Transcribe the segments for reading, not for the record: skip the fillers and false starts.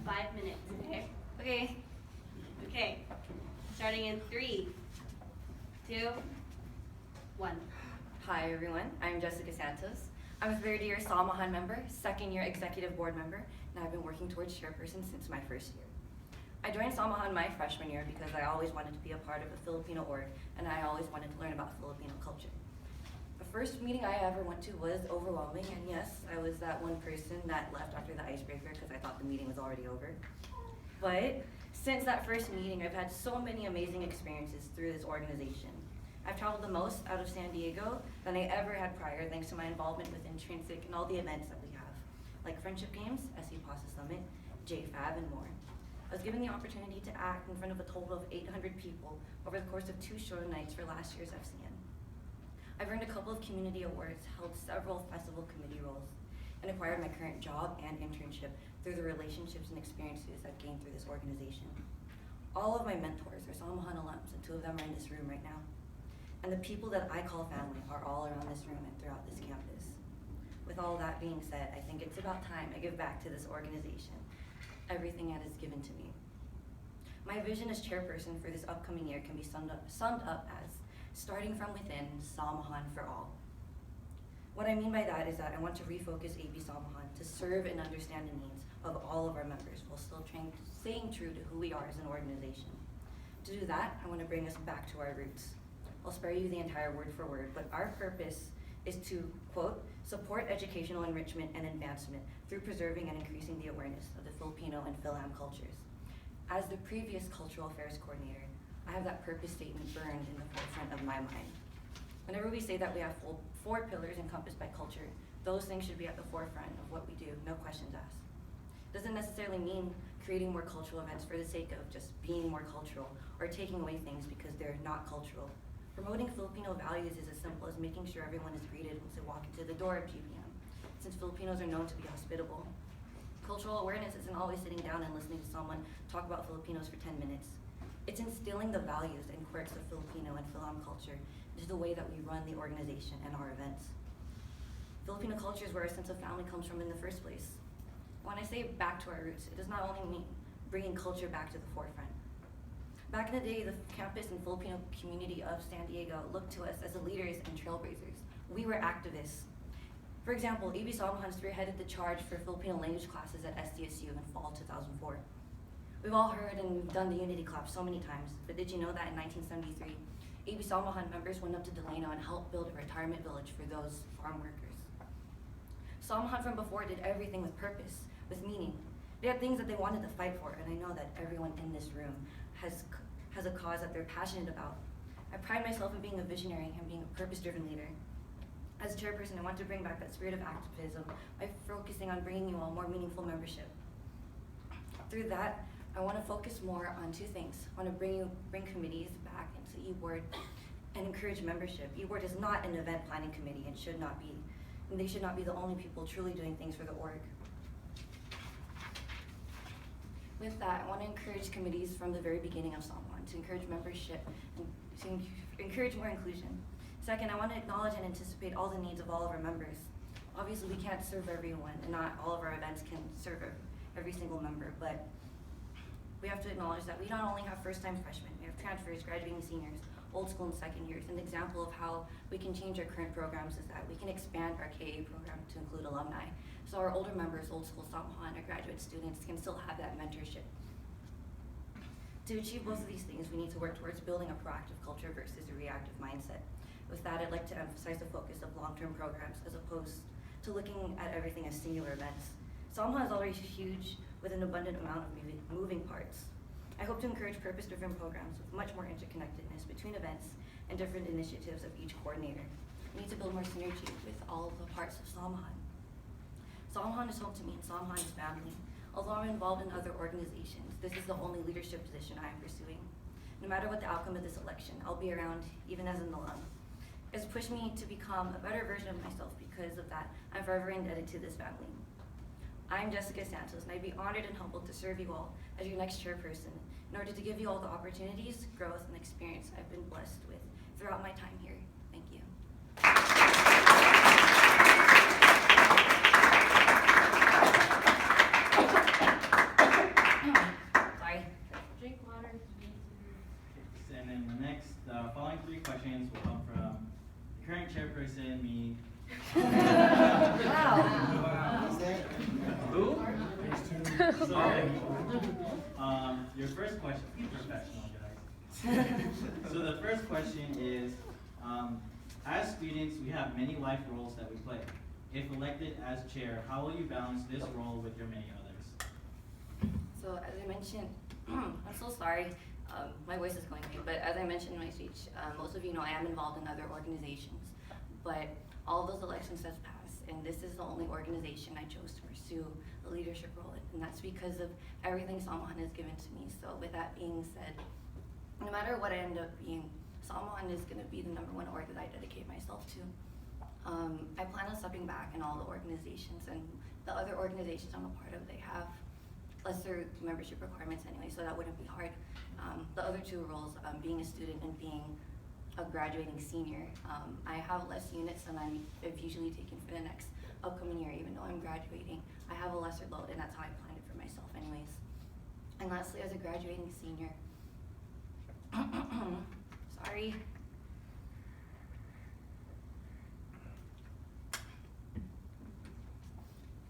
5 minutes, okay? Okay. Starting in 3, 2, 1. Hi everyone, I'm Jessica Santos. I'm a third-year Salmahan member, second-year executive board member, and I've been working towards chairperson since my first year. I joined Salmahan my freshman year because I always wanted to be a part of a Filipino org, and I always wanted to learn about Filipino culture. The first meeting I ever went to was overwhelming, and yes, I was that one person that left after the icebreaker because I thought the meeting was already over. But since that first meeting, I've had so many amazing experiences through this organization. I've traveled the most out of San Diego than I ever had prior, thanks to my involvement with Intrinsic and all the events that we have, like Friendship Games, SE Pasa Summit, JFAB, and more. I was given the opportunity to act in front of a total of 800 people over the course of 2 show nights for last year's FCN. I've earned a couple of community awards, held several festival committee roles, and acquired my current job and internship through the relationships and experiences I've gained through this organization. All of my mentors are Salmahan alums, and 2 of them are in this room right now. And the people that I call family are all around this room and throughout this campus. With all that being said, I think it's about time I give back to this organization everything it has given to me. My vision as chairperson for this upcoming year can be summed up as starting from within, Salmahan for all. What I mean by that is that I want to refocus AB Salmahan to serve and understand the needs of all of our members while still staying true to who we are as an organization. To do that, I want to bring us back to our roots. I'll spare you the entire word for word, but our purpose is to, quote, support educational enrichment and advancement through preserving and increasing the awareness of the Filipino and Phil-Am cultures. As the previous cultural affairs coordinator, I have that purpose statement burned in the forefront of my mind. Whenever we say that we have 4 pillars encompassed by culture, those things should be at the forefront of what we do, no questions asked. Doesn't necessarily mean creating more cultural events for the sake of just being more cultural or taking away things because they're not cultural. Promoting Filipino values is as simple as making sure everyone is greeted once they walk into the door at GPM, since Filipinos are known to be hospitable. Cultural awareness isn't always sitting down and listening to someone talk about Filipinos for 10 minutes. It's instilling the values and quirks of Filipino and Phil-Am culture into the way that we run the organization and our events. Filipino culture is where our sense of family comes from in the first place. When I say back to our roots, it does not only mean bringing culture back to the forefront. Back in the day, the campus and Filipino community of San Diego looked to us as the leaders and trailblazers. We were activists. For example, AB Salmahan spearheaded the charge for Filipino language classes at SDSU in fall 2004. We've all heard and done the unity clap so many times, but did you know that in 1973, AB Salmahan members went up to Delano and helped build a retirement village for those farm workers? Salmahan from before did everything with purpose, with meaning. They had things that they wanted to fight for, and I know that everyone in this room has a cause that they're passionate about. I pride myself in being a visionary and being a purpose-driven leader. As chairperson, I want to bring back that spirit of activism by focusing on bringing you all more meaningful membership. Through that, I want to focus more on 2 things. I want to bring committees back into eBoard and encourage membership. eBoard is not an event planning committee and should not be. And they should not be the only people truly doing things for the org. With that, I want to encourage committees from the very beginning of Salmahan to encourage membership and to encourage more inclusion. Second, I want to acknowledge and anticipate all the needs of all of our members. Obviously, we can't serve everyone, and not all of our events can serve every single member, but we have to acknowledge that we not only have first-time freshmen, we have transfers, graduating seniors, old school and second years. An example of how we can change our current programs is that we can expand our KA program to include alumni. So our older members, old school Salmahan, our graduate students can still have that mentorship. To achieve both of these things, we need to work towards building a proactive culture versus a reactive mindset. With that, I'd like to emphasize the focus of long-term programs as opposed to looking at everything as singular events. Salmahan is already huge with an abundant amount of moving parts. I hope to encourage purpose-driven programs with much more interconnectedness between events and different initiatives of each coordinator. We need to build more synergy with all of the parts of Salmahan. Salmahan is home to me and Salmahan is family. Although I'm involved in other organizations, this is the only leadership position I am pursuing. No matter what the outcome of this election, I'll be around even as an alum. It's pushed me to become a better version of myself. Because of that, I'm forever indebted to this family. I'm Jessica Santos, and I'd be honored and humbled to serve you all as your next chairperson in order to give you all the opportunities, growth, and experience I've been blessed with throughout my time here. Thank you. Your first question, be professional, guys. So the first question is, as students, we have many life roles that we play. If elected as chair, how will you balance this role with your many others? So as I mentioned, I'm so sorry, my voice is going away, but as I mentioned in my speech, most of you know I am involved in other organizations, but all of those elections have passed, and this is the only organization I chose to pursue a leadership role in, and that's because of everything Samahan has given to me. So with that being said, no matter what I end up being, Samahan is going to be the #1 org that I dedicate myself to. I plan on stepping back in all the organizations, and the other organizations I'm a part of, they have lesser membership requirements anyway, so that wouldn't be hard. The other two roles, being a student and being a graduating senior, I have less units than I've usually taken for the next upcoming year, even though I'm graduating. I have a lesser load, and that's how I planned it for myself anyways. And lastly, as a graduating senior, sorry.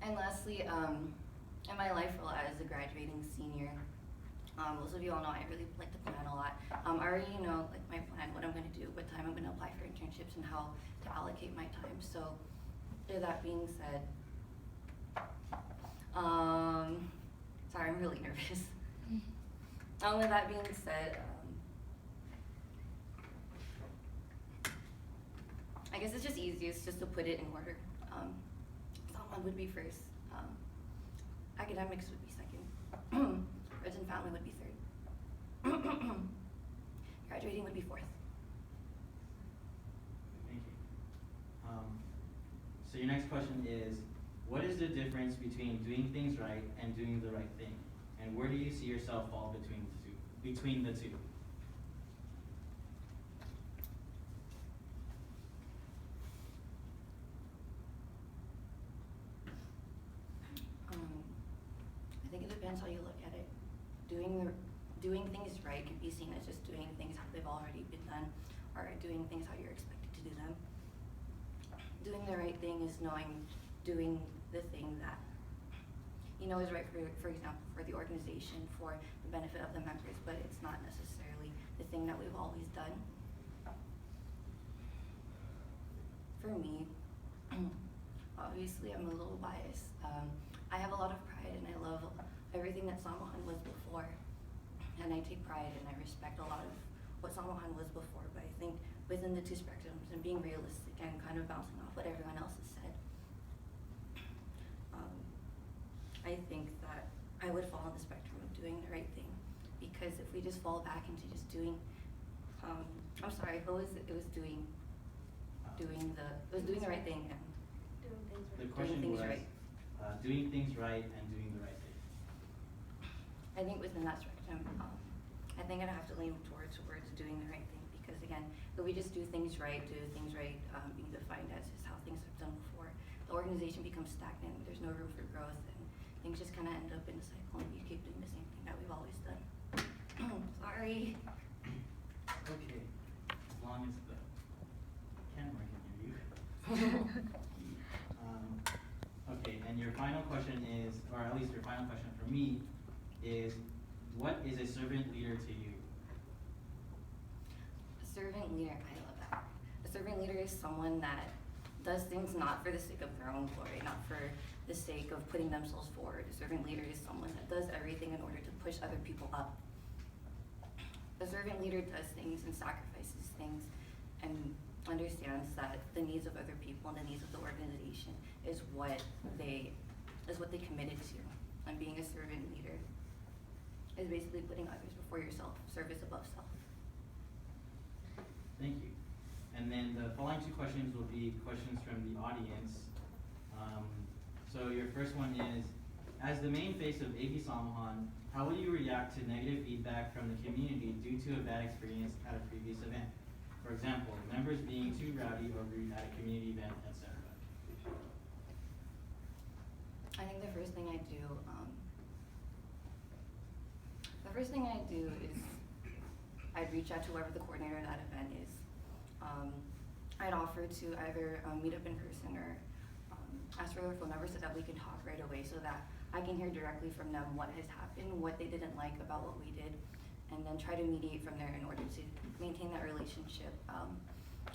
And lastly, in my life role as a graduating senior, most of you all know I really like to plan a lot. I already know like my plan, what I'm going to do, what time I'm going to apply for internships, and how to allocate my time. So, with that being said, sorry, I'm really nervous. With that being said, I guess it's just easiest just to put it in order. Someone would be first. Academics would be second. Friends and family would be third. Graduating would be fourth. Thank you. So your next question is, what is the difference between doing things right and doing the right thing? And where do you see yourself fall between the two? I think it depends how you look at it. Doing things right can be seen as just doing things how they've already been done, or doing things how you're expected to do them. Doing the right thing is doing the thing that you know is right for example, for the organization, for the benefit of the members, but it's not necessarily the thing that we've always done. For me, obviously I'm a little biased. I have a lot of pride, and I love everything that Samahan was before, and I take pride and I respect a lot of what Samahan was before, but I think within the two spectrums and being realistic and kind of bouncing off what everyone else has said, I think that I would fall on the spectrum of doing the right thing, because if we just fall back into just doing, I'm sorry, it was doing the right thing and The question doing things was, right. Doing things right and doing the right thing. I think within that spectrum, I think I'd have to lean towards doing the right thing, because again, if we just do things right, being defined as just how things have done before, the organization becomes stagnant, there's no room for growth, and things just kind of end up in a cycle, and we keep doing the same thing that we've always done. Sorry. Okay, as long as the camera can hear you. Okay, and your final question is, or at least your final question for me, is what is a servant leader to you? A servant leader, I love that. A servant leader is someone that does things not for the sake of their own glory, not for the sake of putting themselves forward. A servant leader is someone that does everything in order to push other people up. A servant leader does things and sacrifices things and understands that the needs of other people and the needs of the organization is what they committed to. And being a servant leader is basically putting others before yourself, service above self. Thank you. And then the following two questions will be questions from the audience. So your first one is, as the main face of AB Samahan, how will you react to negative feedback from the community due to a bad experience at a previous event? For example, members being too rowdy or rude at a community event, etc. I think the first thing I do is I'd reach out to whoever the coordinator of that event is. I'd offer to either meet up in person or ask for their phone number so that we can talk right away, so that I can hear directly from them what has happened, what they didn't like about what we did, and then try to mediate from there in order to maintain that relationship.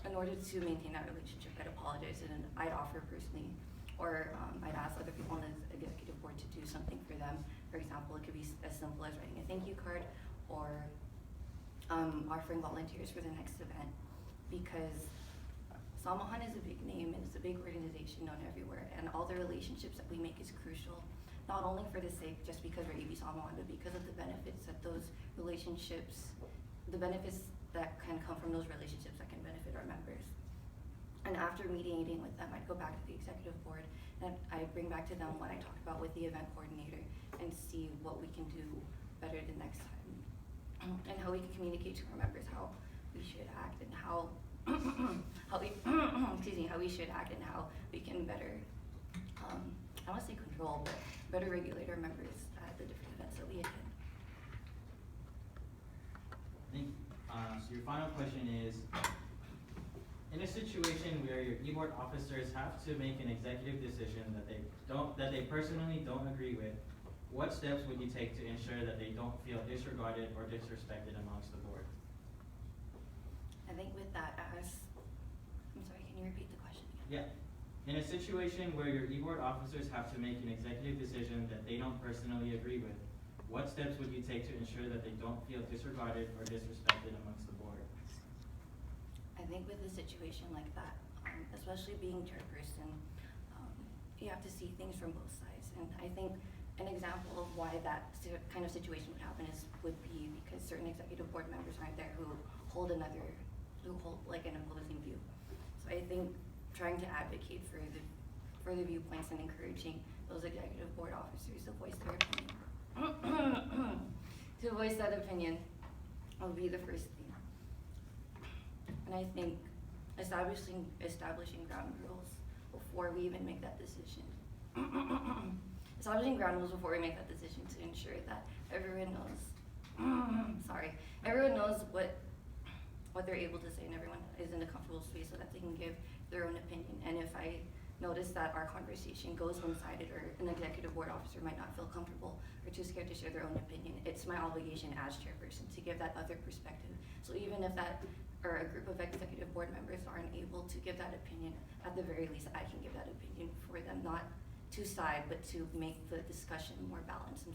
I'd apologize and I'd offer personally, or I'd ask other people on the executive board to do something for them. For example, it could be as simple as writing a thank you card or offering volunteers for the next event, because Samahan is a big name and it's a big organization known everywhere, and all the relationships that we make is crucial, not only for the sake just because we're AB Samahan, but because of the benefits that those relationships, the benefits that can come from those relationships that can benefit our members. And after mediating with them, I'd go back to the executive board and I'd bring back to them what I talked about with the event coordinator and see what we can do better the next time, and how we can communicate to our members how we should act and how how we should act and how we can better, I don't want to say control, but better regulate our members at the different events that we attend. Thank you. So your final question is, in a situation where your e-board officers have to make an executive decision that they personally don't agree with, what steps would you take to ensure that they don't feel disregarded or disrespected amongst the board? I think with that, I'm sorry, can you repeat the question again? Yeah. In a situation where your e-board officers have to make an executive decision that they don't personally agree with, what steps would you take to ensure that they don't feel disregarded or disrespected amongst the board? I think with a situation like that, especially being chairperson, you have to see things from both sides. And I think an example of why that kind of situation would happen would be because certain executive board members aren't there who hold like an opposing view. So I think trying to advocate for the viewpoints and encouraging those executive board officers to voice their opinion, to voice that opinion will be the first thing. And I think establishing ground rules before we even make that decision. Establishing ground rules before we make that decision to ensure that everyone knows what they're able to say, and everyone is in a comfortable space so that they can give their own opinion. And if I notice that our conversation goes one-sided, or an executive board officer might not feel comfortable or too scared to share their own opinion, it's my obligation as chairperson to give that other perspective. So even if that or a group of executive board members aren't able to give that opinion, at the very least I can give that opinion for them, not to side, but to make the discussion more balanced and